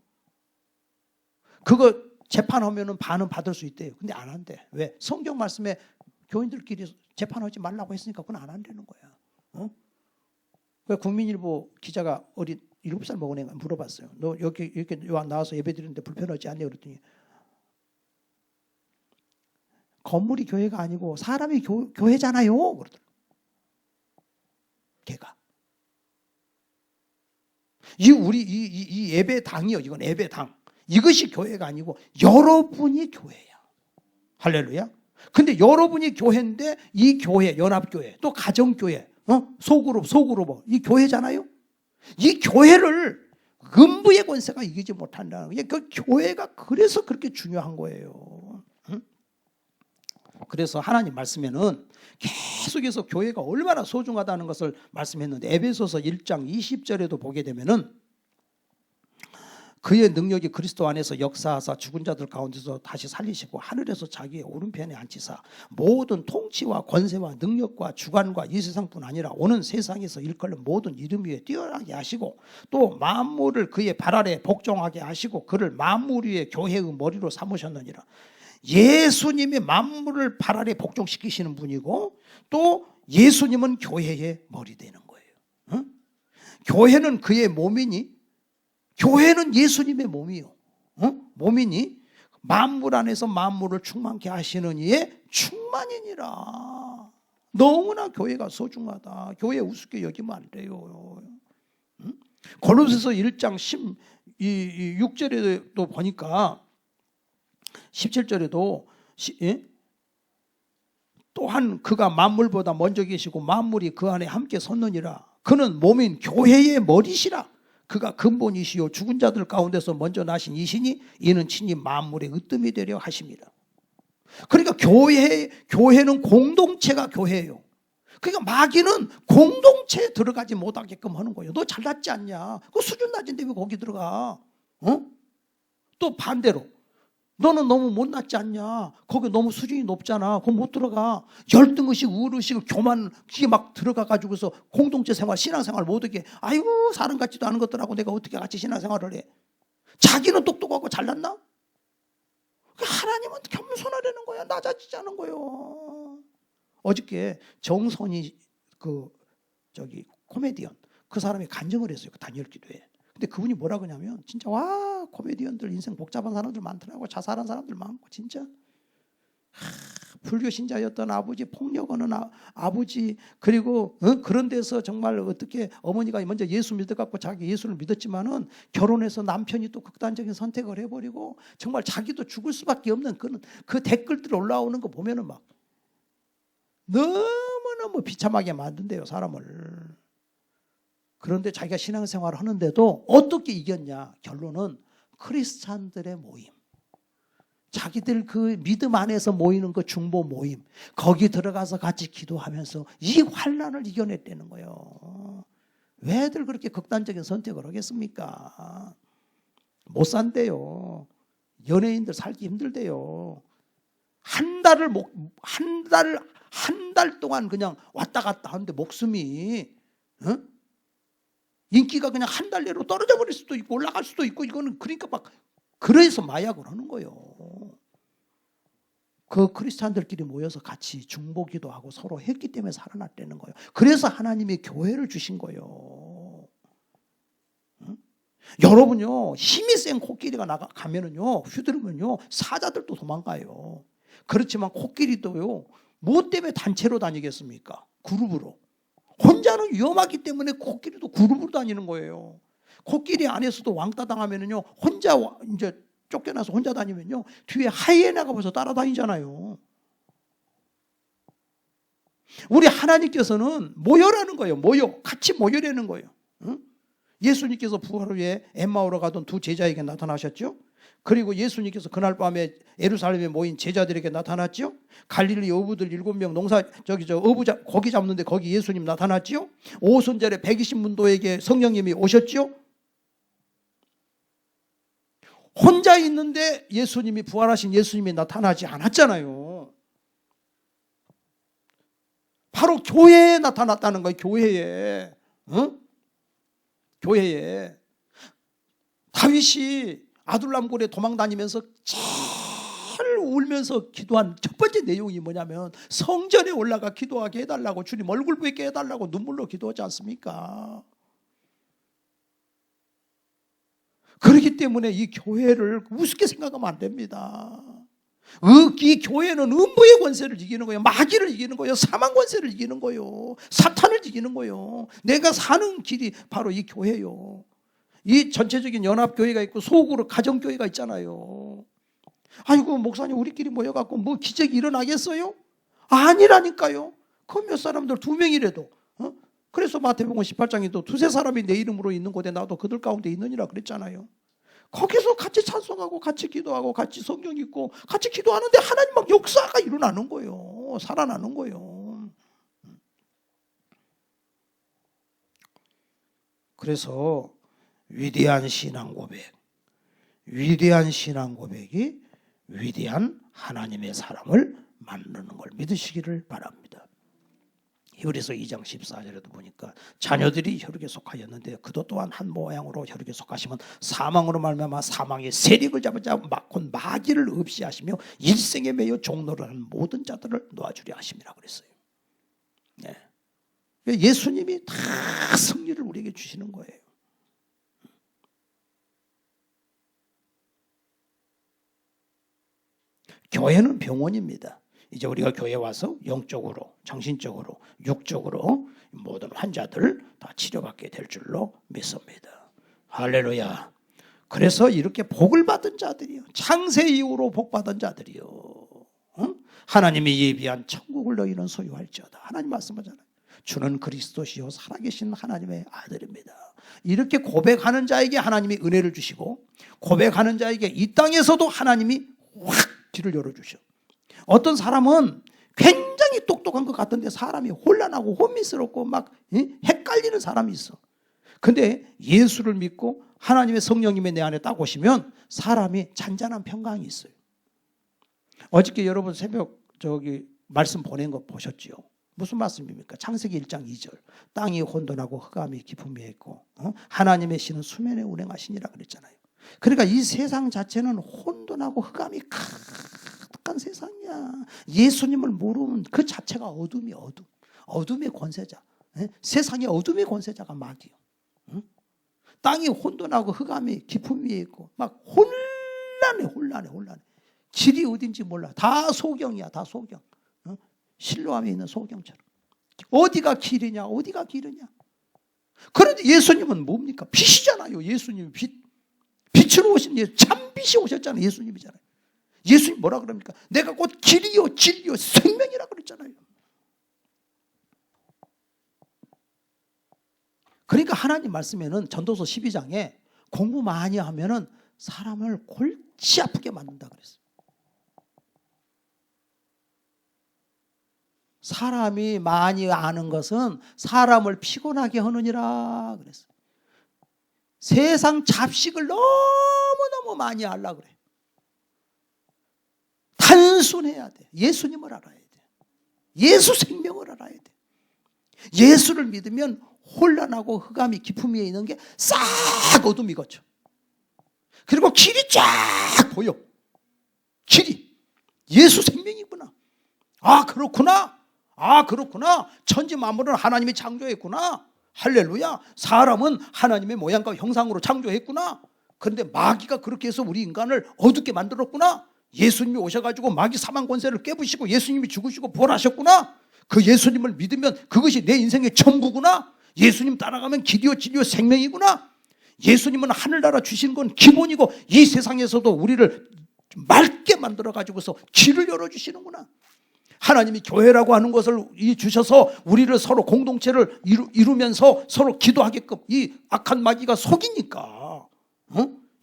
그거 재판하면은 반은 받을 수 있대요. 근데 안 한대. 왜? 성경 말씀에 교인들끼리 재판하지 말라고 했으니까 그건 안 한다는 거야. 어? 국민일보 기자가 어린 7살 먹은 애가 물어봤어요. 너 여기 이렇게 나와서 예배 드리는데 불편하지 않냐 그랬더니, 건물이 교회가 아니고 사람이 교회잖아요. 그러더라고요. 걔가. 이 예배당이요. 이건 예배당. 이것이 교회가 아니고 여러분이 교회야. 할렐루야. 근데 여러분이 교회인데 이 교회, 연합교회, 또 가정교회, 소그룹, 이 교회잖아요. 이 교회를 음부의 권세가 이기지 못한다는 게, 그 교회가 그래서 그렇게 중요한 거예요. 그래서 하나님 말씀에는 계속해서 교회가 얼마나 소중하다는 것을 말씀했는데, 에베소서 1장 20절에도 보게 되면은 그의 능력이 그리스도 안에서 역사하사 죽은 자들 가운데서 다시 살리시고 하늘에서 자기의 오른편에 앉히사 모든 통치와 권세와 능력과 주관과 이 세상뿐 아니라 오는 세상에서 일컬는 모든 이름 위에 뛰어나게 하시고, 또 만물을 그의 발 아래 복종하게 하시고 그를 만물 위에 교회의 머리로 삼으셨느니라. 예수님이 만물을 발 아래 복종시키시는 분이고, 또 예수님은 교회의 머리 되는 거예요. 응? 교회는 그의 몸이니, 교회는 예수님의 몸이요. 몸이니 만물 안에서 만물을 충만케 하시는 이의 충만이니라. 너무나 교회가 소중하다. 교회 우습게 여기면 안 돼요. 골로새서 1장 6절에도 보니까 17절에도 또한 그가 만물보다 먼저 계시고 만물이 그 안에 함께 섰느니라. 그는 몸인 교회의 머리시라. 그가 근본이시요 죽은 자들 가운데서 먼저 나신 이시니 이는 친히 만물의 으뜸이 되려 하십니다. 그러니까 교회는 공동체가 교회예요. 그러니까 마귀는 공동체에 들어가지 못하게끔 하는 거예요. 너 잘났지 않냐? 그 수준 낮은데 왜 거기 들어가? 또 반대로 너는 너무 못났지 않냐? 거기 너무 수준이 높잖아. 거기 못 들어가. 열등의식, 우울의식, 교만 이게 막 들어가가지고서 공동체 생활, 신앙생활 못하게, 아이고 사람 같지도 않은 것들하고 내가 어떻게 같이 신앙생활을 해? 자기는 똑똑하고 잘났나? 하나님은 겸손하려는 거야. 낮아지자는 거예요. 어저께 정선이 코미디언 그 사람이 간증을 했어요. 그 다니엘 기도에. 근데 그분이 뭐라 그러냐면, 진짜 와 코미디언들 인생 복잡한 사람들 많더라고. 자살한 사람들 많고 진짜. 불교 신자였던 아버지, 폭력하는 아버지, 그리고 그런 데서 정말 어떻게 어머니가 먼저 예수 믿어갖고 자기 예수를 믿었지만은 결혼해서 남편이 또 극단적인 선택을 해버리고 정말 자기도 죽을 수밖에 없는 그 댓글들 올라오는 거 보면은 막 너무너무 비참하게 만든대요, 사람을. 그런데 자기가 신앙생활을 하는데도 어떻게 이겼냐? 결론은 크리스찬들의 모임, 자기들 그 믿음 안에서 모이는 그 중보 모임, 거기 들어가서 같이 기도하면서 이 환난을 이겨냈다는 거예요. 왜들 그렇게 극단적인 선택을 하겠습니까? 못 산대요. 연예인들 살기 힘들대요. 한 달 동안 그냥 왔다 갔다 하는데 목숨이 인기가 그냥 한 달 내로 떨어져 버릴 수도 있고 올라갈 수도 있고 이거는 그러니까 막 그래서 마약을 하는 거예요. 그 크리스찬들끼리 모여서 같이 중보기도 하고 서로 했기 때문에 살아났다는 거예요. 그래서 하나님이 교회를 주신 거예요. 여러분요 힘이 센 코끼리가 가면은요 휘두르면요 사자들도 도망가요. 그렇지만 코끼리도요 뭐 때문에 단체로 다니겠습니까? 그룹으로. 혼자는 위험하기 때문에 코끼리도 그룹으로 다니는 거예요. 코끼리 안에서도 왕따 당하면은요 혼자 이제 쫓겨나서 혼자 다니면요 뒤에 하이에나가 벌써 따라다니잖아요. 우리 하나님께서는 모여라는 거예요. 모여 같이 모여라는 거예요. 예수님께서 부활 후에 엠마오로 가던 두 제자에게 나타나셨죠. 그리고 예수님께서 그날 밤에 예루살렘에 모인 제자들에게 나타났죠. 갈릴리 어부들 7명 농사 고기 잡는데 거기 예수님 나타났죠. 오순절에 120문도에게 성령님이 오셨죠. 혼자 있는데 예수님이 부활하신 예수님이 나타나지 않았잖아요. 바로 교회에 나타났다는 거예요. 교회에. 교회에. 다윗이 아둘람굴에 도망다니면서 제일 울면서 기도한 첫 번째 내용이 뭐냐면 성전에 올라가 기도하게 해달라고 주님 얼굴 뵙게 해달라고 눈물로 기도하지 않습니까? 그렇기 때문에 이 교회를 우습게 생각하면 안 됩니다. 이 교회는 음부의 권세를 이기는 거예요. 마귀를 이기는 거예요. 사망 권세를 이기는 거예요. 사탄을 이기는 거예요. 내가 사는 길이 바로 이 교회예요. 이 전체적인 연합교회가 있고 속으로 가정교회가 있잖아요. 아이고 목사님 우리끼리 모여갖고 뭐 기적이 일어나겠어요? 아니라니까요. 그 몇 사람들 2명이라도 그래서 마태복음 18장에도 2-3사람이 내 이름으로 있는 곳에 나도 그들 가운데 있느니라 그랬잖아요. 거기서 같이 찬송하고 같이 기도하고 같이 성경 읽고 같이 기도하는데 하나님 막 역사가 일어나는 거예요. 살아나는 거예요. 그래서 위대한 신앙 고백이 위대한 하나님의 사람을 만드는 걸 믿으시기를 바랍니다. 히브리서 2장 14절에도 보니까 자녀들이 혈육에 속하였는데 그도 또한 한 모양으로 혈육에 속하시면 사망으로 말미암아 사망의 세력을 잡아 곧 마귀를 없이 하시며 일생에 매여 종노를 하는 모든 자들을 놓아주려 하심이라 그랬어요. 네. 예수님이 다 승리를 우리에게 주시는 거예요. 교회는 병원입니다. 이제 우리가 교회 와서 영적으로, 정신적으로, 육적으로 모든 환자들 다 치료받게 될 줄로 믿습니다. 할렐루야. 그래서 이렇게 복을 받은 자들이요, 창세 이후로 복 받은 자들이요, 하나님이 예비한 천국을 너희는 소유할지어다. 하나님 말씀하잖아요. 주는 그리스도시요 살아계신 하나님의 아들입니다. 이렇게 고백하는 자에게 하나님이 은혜를 주시고, 고백하는 자에게 이 땅에서도 하나님이 확 길을 열어주셔. 어떤 사람은 굉장히 똑똑한 것 같은데 사람이 혼란하고 혼미스럽고 막 헷갈리는 사람이 있어. 근데 예수를 믿고 하나님의 성령님이 내 안에 딱 오시면 사람이 잔잔한 평강이 있어요. 어저께 여러분 새벽 말씀 보낸 거 보셨지요? 무슨 말씀입니까? 창세기 1장 2절. 땅이 혼돈하고 흑암이 깊음이 있고 하나님의 신은 수면에 운행하시니라 그랬잖아요. 그러니까 이 세상 자체는 혼돈하고 흑암이 가득한 세상이야. 예수님을 모르면 그 자체가 어둠이 어둠의 권세자. 세상의 어둠의 권세자가 마귀요. 땅이 혼돈하고 흑암이 깊음 위에 있고 막 혼란해. 길이 어딘지 몰라. 다 소경이야. 다 소경. 실로암에 있는 소경처럼. 어디가 길이냐? 그런데 예수님은 뭡니까? 빛이잖아요. 예수님이 빛으로 오신 참빛이 오셨잖아요. 예수님이잖아요. 예수님 뭐라 그럽니까? 내가 곧 길이요 진리요 생명이라 그랬잖아요. 그러니까 하나님 말씀에는 전도서 12장에 공부 많이 하면은 사람을 골치 아프게 만든다 그랬어요. 사람이 많이 아는 것은 사람을 피곤하게 하느니라 그랬어요. 세상 잡식을 너무너무 많이 알라 그래. 다 단순해야 돼. 예수님을 알아야 돼. 예수 생명을 알아야 돼. 예수를 믿으면 혼란하고 흑암이 깊음 위에 있는 게 싹 어둠이 걷죠. 그리고 길이 쫙 보여. 길이 예수 생명이구나. 아 그렇구나. 아 그렇구나. 천지 만물은 하나님이 창조했구나. 할렐루야. 사람은 하나님의 모양과 형상으로 창조했구나. 그런데 마귀가 그렇게 해서 우리 인간을 어둡게 만들었구나. 예수님이 오셔가지고 마귀 사망 권세를 깨부시고 예수님이 죽으시고 부활하셨구나. 그 예수님을 믿으면 그것이 내 인생의 천국구나. 예수님 따라가면 길이요 진리요 생명이구나. 예수님은 하늘나라 주신 건 기본이고 이 세상에서도 우리를 맑게 만들어가지고서 길을 열어주시는구나. 하나님이 교회라고 하는 것을 주셔서 우리를 서로 공동체를 이루면서 서로 기도하게끔 이 악한 마귀가 속이니까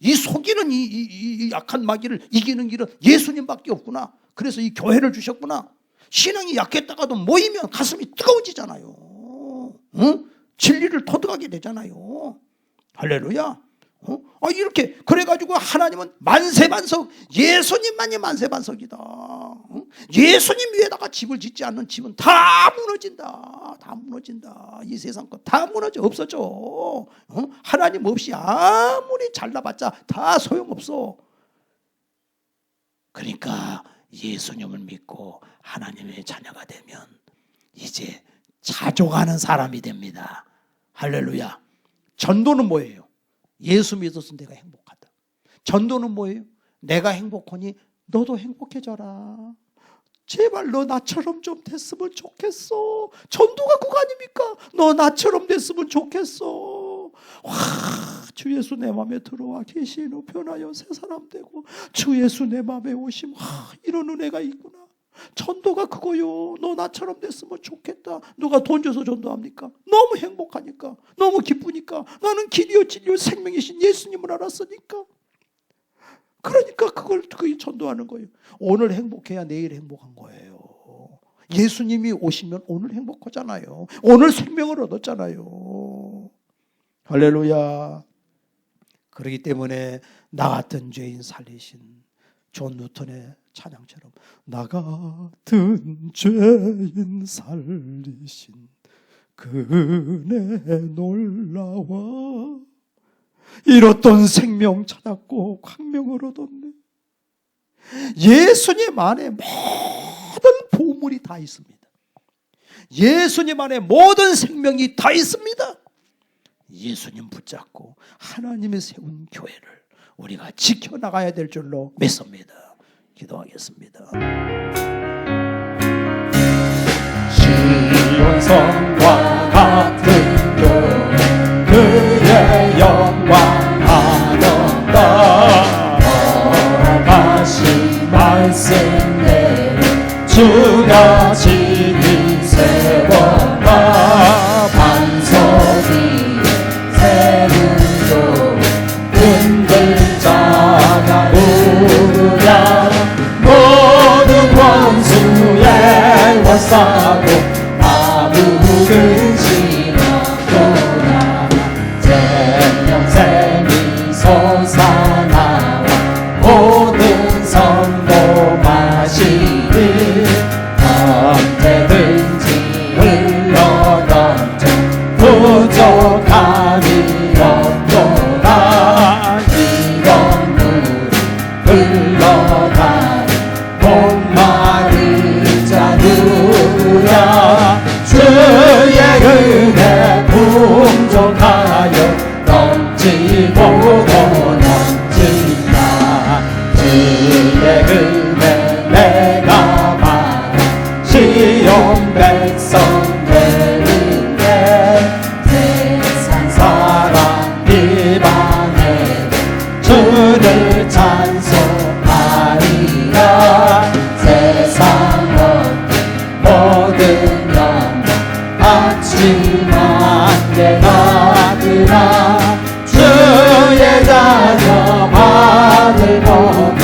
이 속이는 이 악한 마귀를 이기는 길은 예수님밖에 없구나. 그래서 이 교회를 주셨구나. 신앙이 약했다가도 모이면 가슴이 뜨거워지잖아요. 진리를 터득하게 되잖아요. 할렐루야. 이렇게 그래가지고 하나님은 만세반석, 예수님만이 만세반석이다. 예수님 위에다가 집을 짓지 않는 집은 다 무너진다. 다 무너진다. 이 세상 것 다 무너져 없어져. 하나님 없이 아무리 잘나봤자 다 소용없어. 그러니까 예수님을 믿고 하나님의 자녀가 되면 이제 자족하는 사람이 됩니다. 할렐루야. 전도는 뭐예요? 예수 믿어서 내가 행복하다. 전도는 뭐예요? 내가 행복하니 너도 행복해져라. 제발 너 나처럼 좀 됐으면 좋겠어. 전도가 그거 아닙니까? 너 나처럼 됐으면 좋겠어. 와, 주 예수 내 마음에 들어와 계신 후 변하여 새 사람 되고 주 예수 내 마음에 오심. 이런 은혜가 있구나. 전도가 그거요. 너 나처럼 됐으면 좋겠다. 누가 돈 줘서 전도합니까? 너무 행복하니까, 너무 기쁘니까. 나는 길이요 진리요 생명이신 예수님을 알았으니까. 그러니까 그걸 전도하는 거예요. 오늘 행복해야 내일 행복한 거예요. 예수님이 오시면 오늘 행복하잖아요. 오늘 생명을 얻었잖아요. 할렐루야. 그렇기 때문에 나 같은 죄인 살리신 존 뉴턴의 찬양처럼 나 같은 죄인 살리신 그 은혜 놀라워 잃었던 생명 찾았고 광명을 얻었네. 예수님 안에 모든 보물이 다 있습니다. 예수님 안에 모든 생명이 다 있습니다. 예수님 붙잡고 하나님이 세운 교회를 우리가 지켜나가야 될 줄로 믿습니다. 기도하겠습니다. 시온성과 같은 교회 그의 영광 하던다. 허락하신 말씀대로 주가 진히 세웠다. 반석 위에 세운 교회 흔들자가 오르랴. 모든 원수의 원사고 아무든지 없도다. 생명샘이 솟아나와 모든 성도 마시듯 언제든지 흘러넘쳐 부족함이 없도다. 이런 물이 흘러가니 목마른 자 누구야. 주의 은혜 풍족하여 넘치고 넘친다. 주의 은혜 내가 받아 시온 백성 되는데 세상 사람 비방해도 주를 찬송하리라. 세상 모든 영광 아침만 내가드라. 주의 자녀 하늘 보면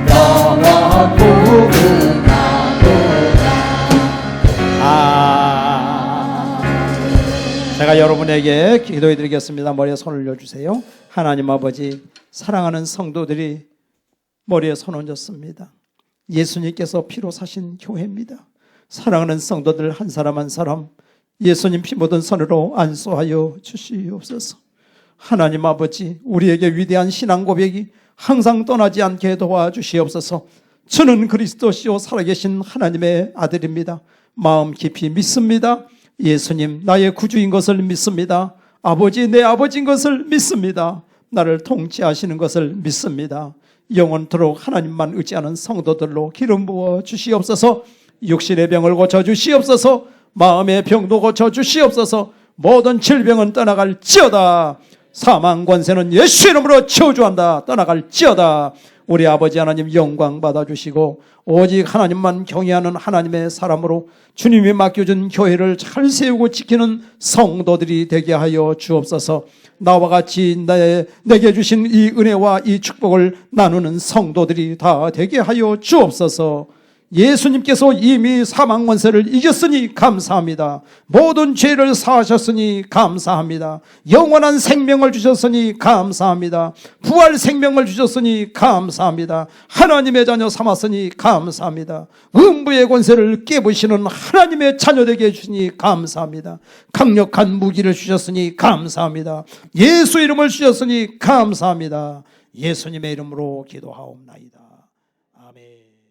영원 부흥하도다. 제가 여러분에게 기도해 드리겠습니다. 머리에 손을 올려주세요. 하나님 아버지, 사랑하는 성도들이 머리에 손 얹었습니다. 예수님께서 피로 사신 교회입니다. 사랑하는 성도들 한 사람 한 사람 예수님 피 묻은 손으로 안수하여 주시옵소서. 하나님 아버지, 우리에게 위대한 신앙 고백이 항상 떠나지 않게 도와주시옵소서. 저는 그리스도시요 살아계신 하나님의 아들입니다. 마음 깊이 믿습니다. 예수님 나의 구주인 것을 믿습니다. 아버지 내 아버지인 것을 믿습니다. 나를 통치하시는 것을 믿습니다. 영원토록 하나님만 의지하는 성도들로 기름 부어 주시옵소서. 육신의 병을 고쳐 주시옵소서. 마음의 병도 고쳐 주시옵소서. 모든 질병은 떠나갈지어다. 사망 권세는 예수 이름으로 저주한다. 떠나갈지어다. 우리 아버지 하나님 영광 받아주시고 오직 하나님만 경외하는 하나님의 사람으로 주님이 맡겨준 교회를 잘 세우고 지키는 성도들이 되게 하여 주옵소서. 나와 같이 내게 주신 이 은혜와 이 축복을 나누는 성도들이 다 되게 하여 주옵소서. 예수님께서 이미 사망 권세를 이겼으니 감사합니다. 모든 죄를 사하셨으니 감사합니다. 영원한 생명을 주셨으니 감사합니다. 부활 생명을 주셨으니 감사합니다. 하나님의 자녀 삼았으니 감사합니다. 음부의 권세를 깨부시는 하나님의 자녀 되게 해주시니 감사합니다. 강력한 무기를 주셨으니 감사합니다. 예수 이름을 주셨으니 감사합니다. 예수님의 이름으로 기도하옵나이다. 아멘.